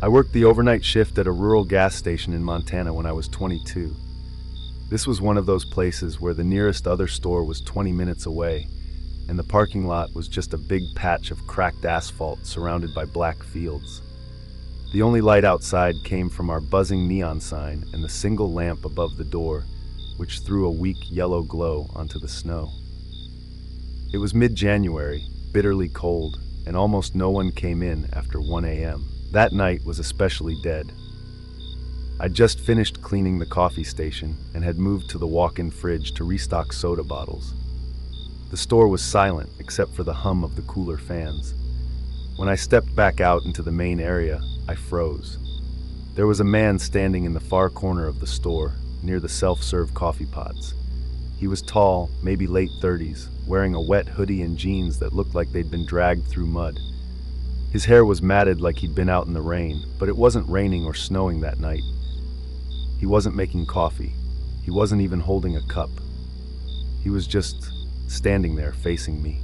I worked the overnight shift at a rural gas station in Montana when I was 22. This was one of those places where the nearest other store was 20 minutes away, and the parking lot was just a big patch of cracked asphalt surrounded by black fields. The only light outside came from our buzzing neon sign and the single lamp above the door, which threw a weak yellow glow onto the snow. It was mid-January, bitterly cold, and almost no one came in after 1 a.m. That night was especially dead. I'd just finished cleaning the coffee station and had moved to the walk-in fridge to restock soda bottles. The store was silent except for the hum of the cooler fans. When I stepped back out into the main area, I froze. There was a man standing in the far corner of the store, near the self-serve coffee pots. He was tall, maybe late 30s, wearing a wet hoodie and jeans that looked like they'd been dragged through mud. His hair was matted like he'd been out in the rain, but it wasn't raining or snowing that night. He wasn't making coffee. He wasn't even holding a cup. He was just standing there facing me.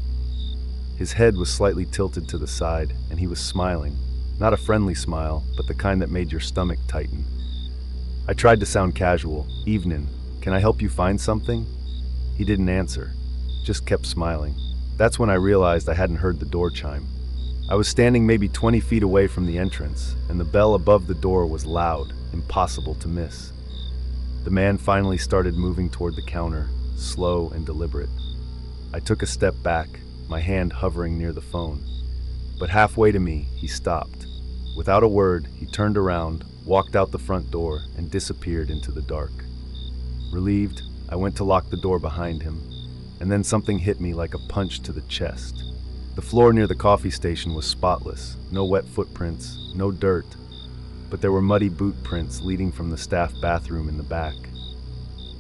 His head was slightly tilted to the side, and he was smiling. Not a friendly smile, but the kind that made your stomach tighten. I tried to sound casual. "Evening. Can I help you find something?" He didn't answer, just kept smiling. That's when I realized I hadn't heard the door chime. I was standing maybe 20 feet away from the entrance, and the bell above the door was loud, impossible to miss. The man finally started moving toward the counter, slow and deliberate. I took a step back, my hand hovering near the phone. But halfway to me, he stopped. Without a word, he turned around, walked out the front door, and disappeared into the dark. Relieved, I went to lock the door behind him, and then something hit me like a punch to the chest. The floor near the coffee station was spotless, no wet footprints, no dirt, but there were muddy boot prints leading from the staff bathroom in the back.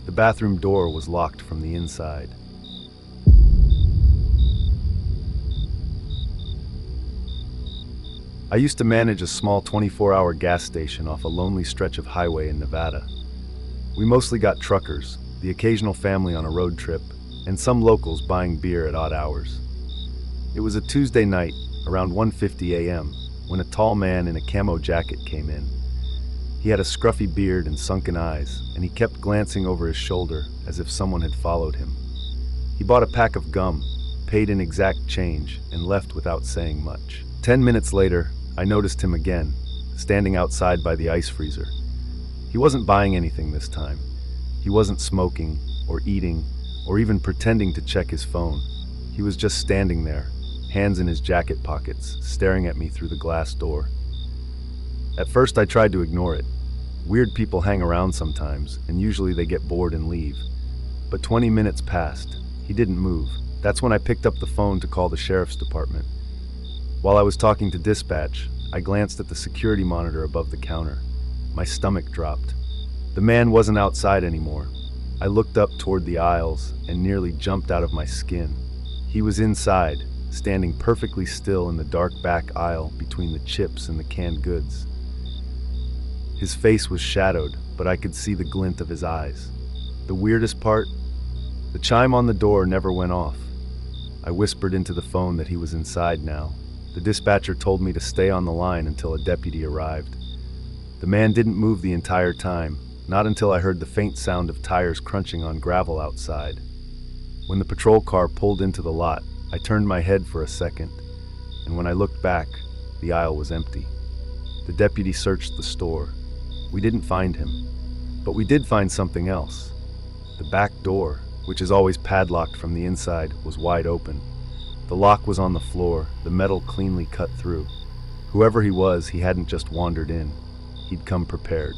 The bathroom door was locked from the inside. I used to manage a small 24-hour gas station off a lonely stretch of highway in Nevada. We mostly got truckers, the occasional family on a road trip, and some locals buying beer at odd hours. It was a Tuesday night, around 1:50 a.m., when a tall man in a camo jacket came in. He had a scruffy beard and sunken eyes, and he kept glancing over his shoulder as if someone had followed him. He bought a pack of gum, paid in exact change, and left without saying much. 10 minutes later, I noticed him again, standing outside by the ice freezer. He wasn't buying anything this time. He wasn't smoking, or eating, or even pretending to check his phone. He was just standing there, hands in his jacket pockets, staring at me through the glass door. At first I tried to ignore it. Weird people hang around sometimes, and usually they get bored and leave. But 20 minutes passed. He didn't move. That's when I picked up the phone to call the sheriff's department. While I was talking to dispatch, I glanced at the security monitor above the counter. My stomach dropped. The man wasn't outside anymore. I looked up toward the aisles and nearly jumped out of my skin. He was inside, standing perfectly still in the dark back aisle between the chips and the canned goods. His face was shadowed, but I could see the glint of his eyes. The weirdest part? The chime on the door never went off. I whispered into the phone that he was inside now. The dispatcher told me to stay on the line until a deputy arrived. The man didn't move the entire time, not until I heard the faint sound of tires crunching on gravel outside. When the patrol car pulled into the lot, I turned my head for a second, and when I looked back, the aisle was empty. The deputy searched the store. We didn't find him, but we did find something else. The back door, which is always padlocked from the inside, was wide open. The lock was on the floor, the metal cleanly cut through. Whoever he was, he hadn't just wandered in. He'd come prepared.